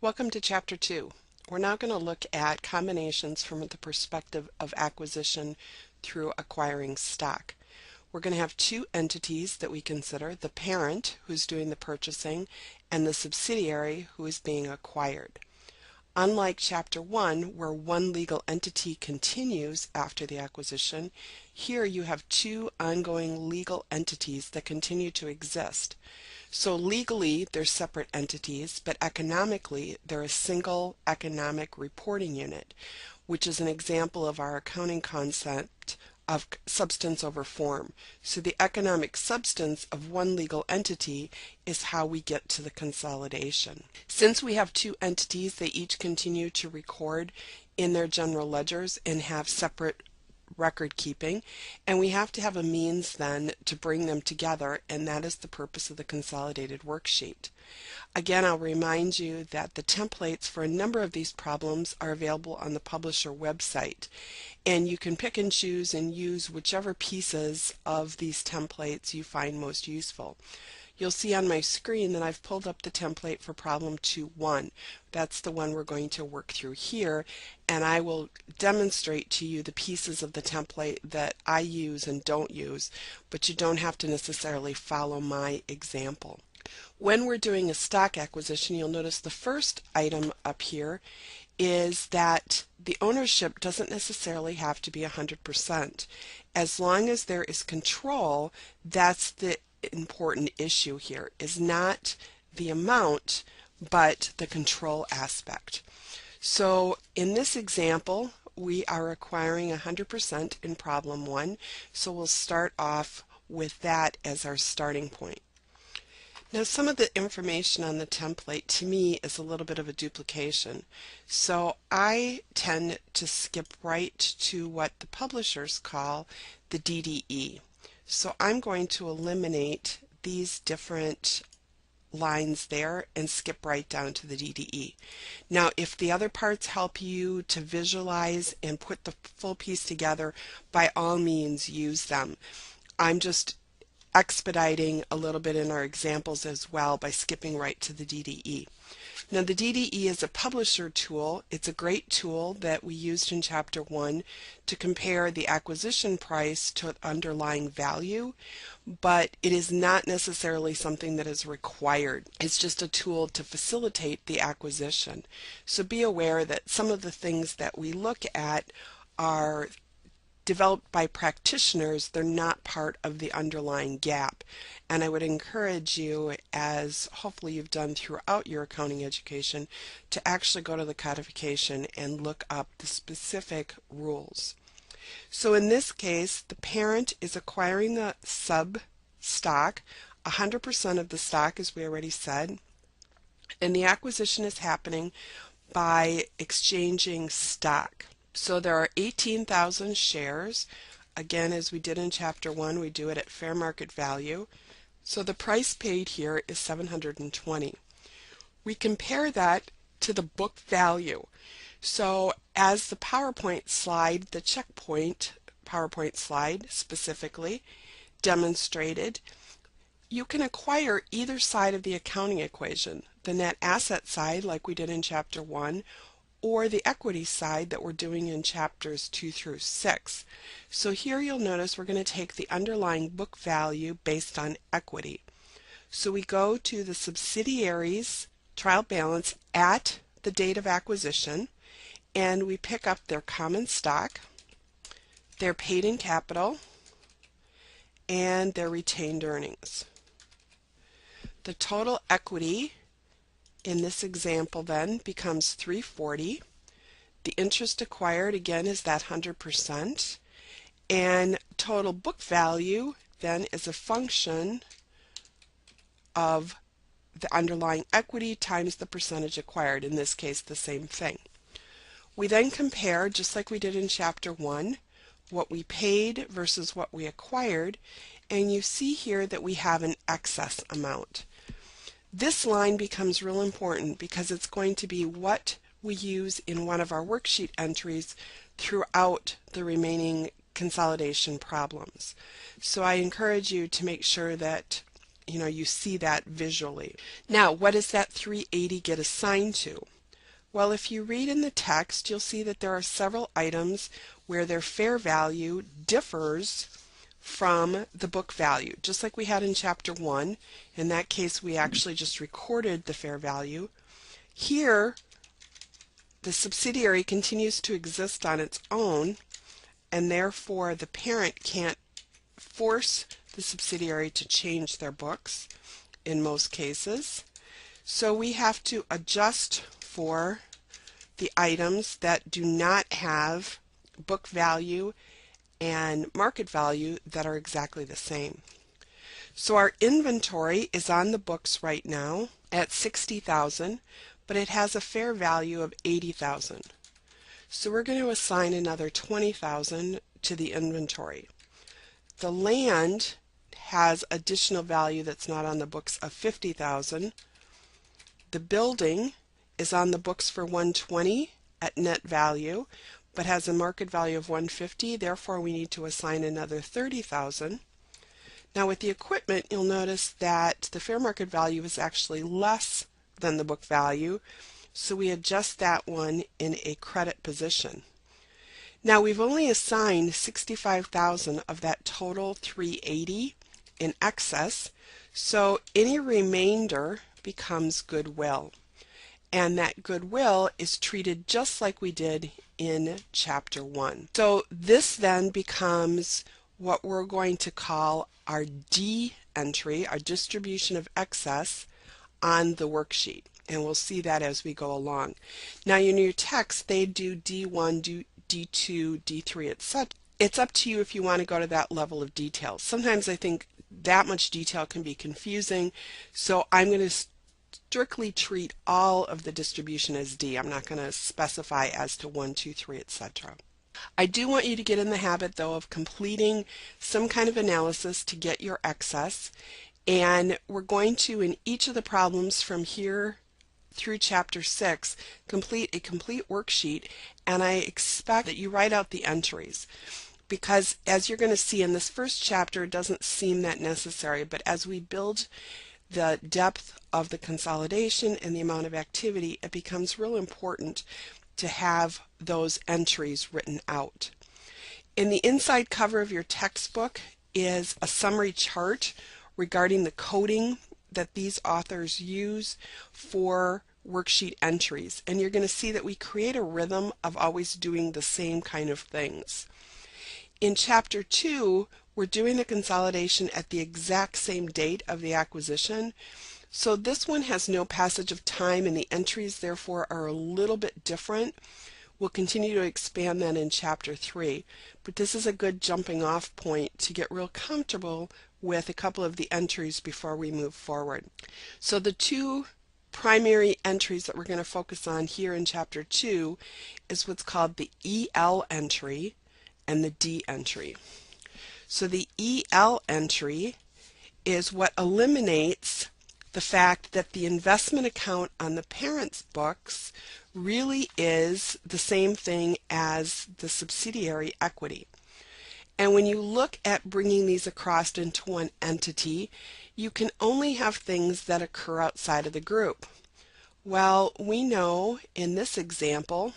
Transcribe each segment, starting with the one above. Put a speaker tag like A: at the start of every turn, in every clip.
A: Welcome to Chapter 2. We're now going to look at combinations from the perspective of acquisition through acquiring stock. We're going to have two entities that we consider, the parent, who's doing the purchasing, and the subsidiary, who is being acquired. Unlike Chapter 1, where one legal entity continues after the acquisition, here you have two ongoing legal entities that continue to exist. So legally, they're separate entities, but economically, they're a single economic reporting unit, which is an example of our accounting concept of substance over form. So the economic substance of one legal entity is how we get to the consolidation. Since we have two entities, they each continue to record in their general ledgers and have separate record keeping, and we have to have a means then to bring them together, and that is the purpose of the consolidated worksheet. Again, I'll remind you that the templates for a number of these problems are available on the publisher website, and you can pick and choose and use whichever pieces of these templates you find most useful. You'll see on my screen that I've pulled up the template for problem 2.1. That's the one we're going to work through here, and I will demonstrate to you the pieces of the template that I use and don't use, but you don't have to necessarily follow my example. When we're doing a stock acquisition, you'll notice the first item up here is that the ownership doesn't necessarily have to be 100%. As long as there is control, that's the important issue here, is not the amount but the control aspect. So in this example we are acquiring 100% in problem 1, so we'll start off with that as our starting point. Now some of the information on the template to me is a little bit of a duplication, so I tend to skip right to what the publishers call the DDE. So I'm going to eliminate these different lines there and skip right down to the DDE. Now if the other parts help you to visualize and put the full piece together, by all means use them. I'm just expediting a little bit in our examples as well by skipping right to the DDE. Now the DDE is a publisher tool. It's a great tool that we used in Chapter 1 to compare the acquisition price to an underlying value, but it is not necessarily something that is required. It's just a tool to facilitate the acquisition. So be aware that some of the things that we look at are developed by practitioners. They're not part of the underlying gap, and I would encourage you, as hopefully you've done throughout your accounting education, to actually go to the codification and look up the specific rules. So in this case, the parent is acquiring the sub stock, 100% of the stock, as we already said, and the acquisition is happening by exchanging stock. So there are 18,000 shares. Again, as we did in Chapter 1, we do it at fair market value. So the price paid here is $720. We compare that to the book value. So as the PowerPoint slide, the checkpoint PowerPoint slide specifically demonstrated, you can acquire either side of the accounting equation, the net asset side like we did in Chapter 1, or the equity side that we're doing in Chapters 2 through 6. So here you'll notice we're going to take the underlying book value based on equity. So we go to the subsidiaries trial balance at the date of acquisition, and we pick up their common stock, their paid in capital, and their retained earnings. The total equity in this example then becomes $340. The interest acquired again is that 100%, and total book value then is a function of the underlying equity times the percentage acquired, in this case the same thing. We then compare, just like we did in Chapter 1, what we paid versus what we acquired, and you see here that we have an excess amount. This line becomes real important because it's going to be what we use in one of our worksheet entries throughout the remaining consolidation problems. So I encourage you to make sure that you see that visually. Now, what does that 380 get assigned to? Well, if you read in the text, you'll see that there are several items where their fair value differs from the book value, just like we had in Chapter 1. In that case, we actually just recorded the fair value. Here, the subsidiary continues to exist on its own, and therefore the parent can't force the subsidiary to change their books in most cases. So we have to adjust for the items that do not have book value and market value that are exactly the same. So our inventory is on the books right now at $60,000, but it has a fair value of $80,000. So we're going to assign another $20,000 to the inventory. The land has additional value that's not on the books of $50,000. The building is on the books for $120,000 at net value, but has a market value of $150,000. Therefore, we need to assign another $30,000. Now, with the equipment, you'll notice that the fair market value is actually less than the book value, so we adjust that one in a credit position. Now, we've only assigned $65,000 of that total $380,000 in excess, so any remainder becomes goodwill. And that goodwill is treated just like we did in Chapter 1. So this then becomes what we're going to call our D entry, our distribution of excess, on the worksheet. And we'll see that as we go along. Now in your text, they do D1, D2, D3, etc. It's up to you if you want to go to that level of detail. Sometimes I think that much detail can be confusing, so I'm going to strictly treat all of the distribution as D. I'm not going to specify as to 1, 2, 3, etc. I do want you to get in the habit, though, of completing some kind of analysis to get your excess, and we're going to, in each of the problems from here through Chapter 6, complete a complete worksheet, and I expect that you write out the entries. Because as you're going to see in this first chapter, it doesn't seem that necessary, but as we build the depth of the consolidation and the amount of activity, it becomes real important to have those entries written out. In the inside cover of your textbook is a summary chart regarding the coding that these authors use for worksheet entries, and you're going to see that we create a rhythm of always doing the same kind of things. In Chapter 2, we're doing the consolidation at the exact same date of the acquisition. So this one has no passage of time, and the entries therefore are a little bit different. We'll continue to expand that in Chapter 3, but this is a good jumping off point to get real comfortable with a couple of the entries before we move forward. So the two primary entries that we're going to focus on here in Chapter 2 is what's called the EL entry and the D entry. So the EL entry is what eliminates the fact that the investment account on the parent's books really is the same thing as the subsidiary equity. And when you look at bringing these across into one entity, you can only have things that occur outside of the group. Well, we know in this example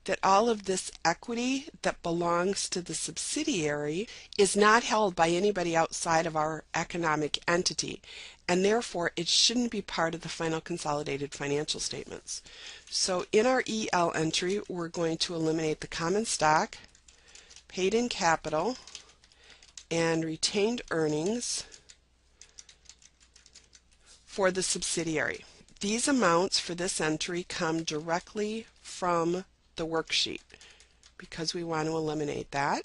A: that all of this equity that belongs to the subsidiary is not held by anybody outside of our economic entity, and therefore it shouldn't be part of the final consolidated financial statements. So in our EL entry, we're going to eliminate the common stock, paid in capital, and retained earnings for the subsidiary. These amounts for this entry come directly from the worksheet because we want to eliminate that.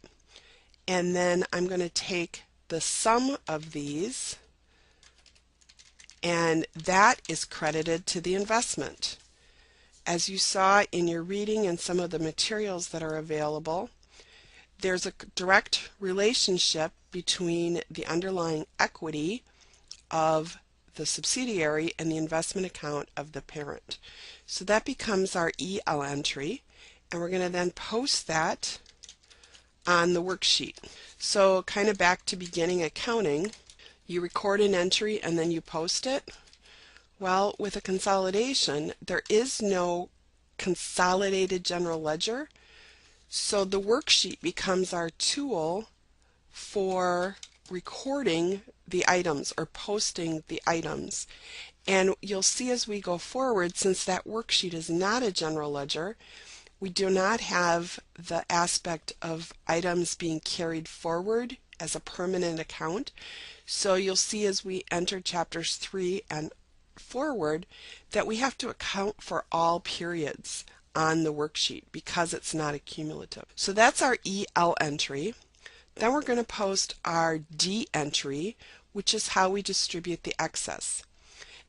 A: And then I'm going to take the sum of these, and that is credited to the investment. As you saw in your reading and some of the materials that are available, there's a direct relationship between the underlying equity of the subsidiary and the investment account of the parent. So that becomes our EL entry, and we're going to then post that on the worksheet. So kind of back to beginning accounting, You record an entry and then you post it. Well, with a consolidation, there is no consolidated general ledger, so the worksheet becomes our tool for recording the items or posting the items. And you'll see as we go forward, since that worksheet is not a general ledger, we do not have the aspect of items being carried forward as a permanent account. So you'll see as we enter chapters 3 and forward that we have to account for all periods on the worksheet because it's not accumulative. So that's our EL entry. Then we're going to post our D entry, which is how we distribute the excess.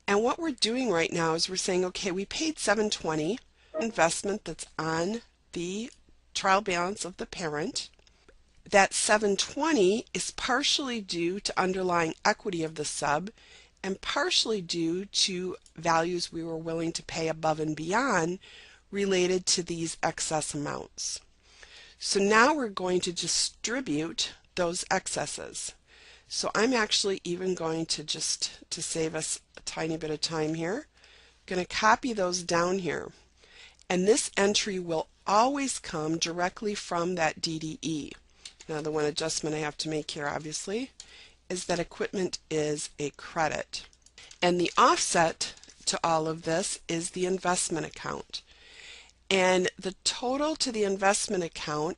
A: And what we're doing right now is we're saying, okay, we paid $720, investment that's on the trial balance of the parent. That $720 is partially due to underlying equity of the sub and partially due to values we were willing to pay above and beyond related to these excess amounts. So now we're going to distribute those excesses. So I'm actually even going to, just to save us a tiny bit of time here, going to copy those down here. And this entry will always come directly from that DDE. Now the one adjustment I have to make here obviously is that equipment is a credit. And the offset to all of this is the investment account. And the total to the investment account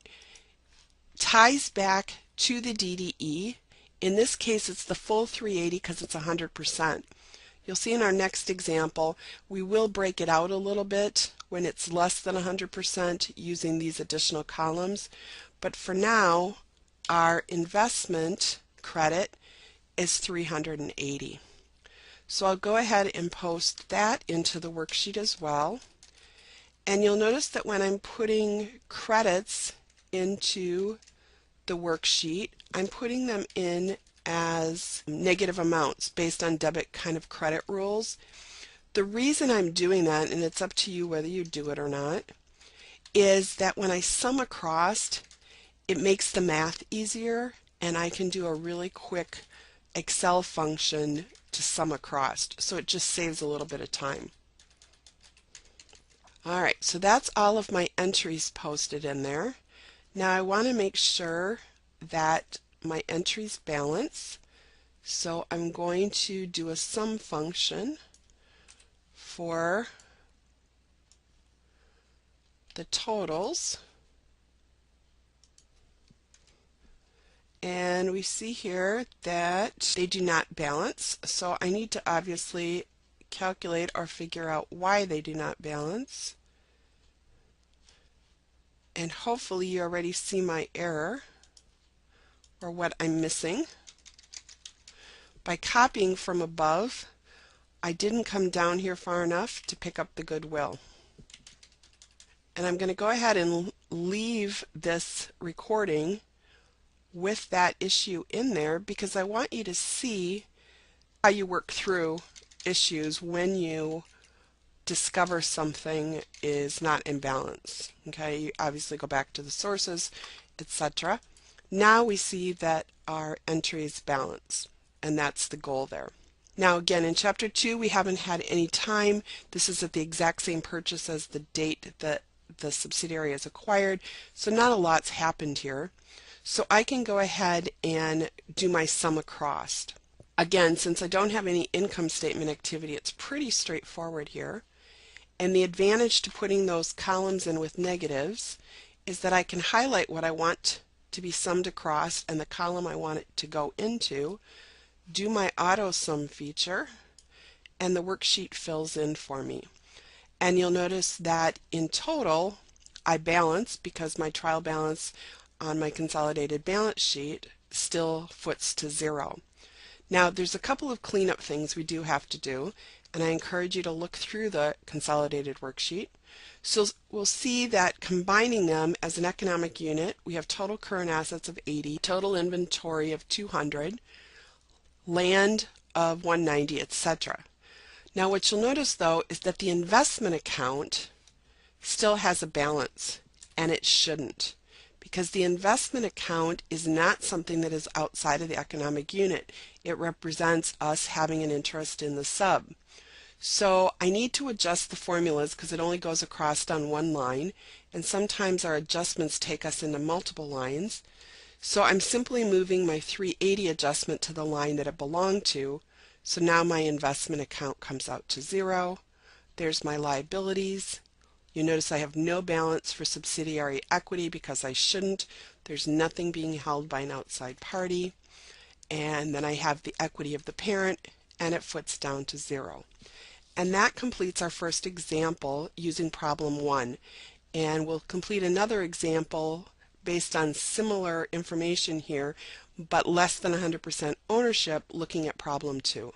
A: ties back to the DDE. In this case it's the full 380 because it's 100%. You'll see in our next example we will break it out a little bit when it's less than 100% using these additional columns. But for now our investment credit is 380. So I'll go ahead and post that into the worksheet as well. And you'll notice that when I'm putting credits into the worksheet, I'm putting them in as negative amounts based on debit kind of credit rules. The reason I'm doing that, and it's up to you whether you do it or not, is that when I sum across, it makes the math easier and I can do a really quick Excel function to sum across. So it just saves a little bit of time. Alright, so that's all of my entries posted in there. Now I want to make sure that my entries balance. So I'm going to do a sum function for the totals. And we see here that they do not balance, so I need to obviously calculate or figure out why they do not balance. And hopefully you already see my error or what I'm missing. By copying from above, I didn't come down here far enough to pick up the goodwill. And I'm going to go ahead and leave this recording with that issue in there because I want you to see how you work through issues when you discover something is not in balance. Okay, you obviously go back to the sources, etc. Now we see that our entries balance, and that's the goal there. Now again, in chapter 2 we haven't had any time. This is at the exact same purchase as the date that the subsidiary is acquired, so not a lot's happened here. So I can go ahead and do my sum across. Again, since I don't have any income statement activity, it's pretty straightforward here. And the advantage to putting those columns in with negatives is that I can highlight what I want to be summed across and the column I want it to go into, do my auto sum feature, and the worksheet fills in for me. And you'll notice that in total I balance because my trial balance on my consolidated balance sheet still foots to 0. Now there's a couple of cleanup things we do have to do, and I encourage you to look through the consolidated worksheet. So we'll see that combining them as an economic unit, we have total current assets of 80, total inventory of 200, land of 190, etc. Now what you'll notice though is that the investment account still has a balance, and it shouldn't, because the investment account is not something that is outside of the economic unit. It represents us having an interest in the sub. So I need to adjust the formulas because it only goes across on one line, and sometimes our adjustments take us into multiple lines. So I'm simply moving my 380 adjustment to the line that it belonged to. So now my investment account comes out to 0. There's my liabilities. You notice I have no balance for subsidiary equity because I shouldn't. There's nothing being held by an outside party. And then I have the equity of the parent, and it foots down to 0. And that completes our first example using problem 1. And we'll complete another example based on similar information here, but less than 100% ownership, looking at problem 2.